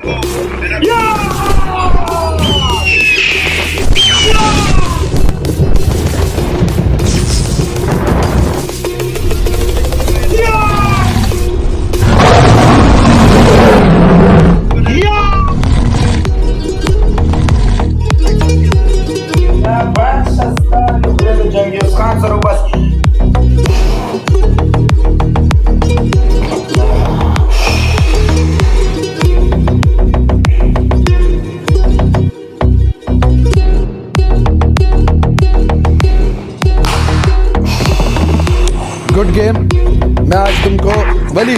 Good game. मैं आज तुमको वली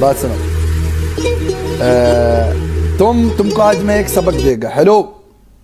बात सुनो। तुमको आज मैं एक सबक देगा। हेलो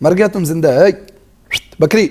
मर गया तुम जिंदा है बकरी।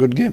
Good game.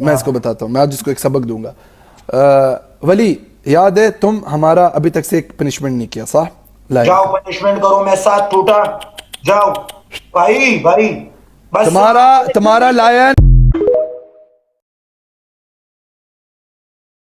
मैं इसको बताता हूँ। मैं आज इसको एक सबक दूंगा। वली याद है तुम हमारा अभी तक से एक पनिशमेंट नहीं किया साह? जाओ पनिशमेंट करो। मैं साथ टूटा। जाओ भाई भाई बस तुम्हारा लायन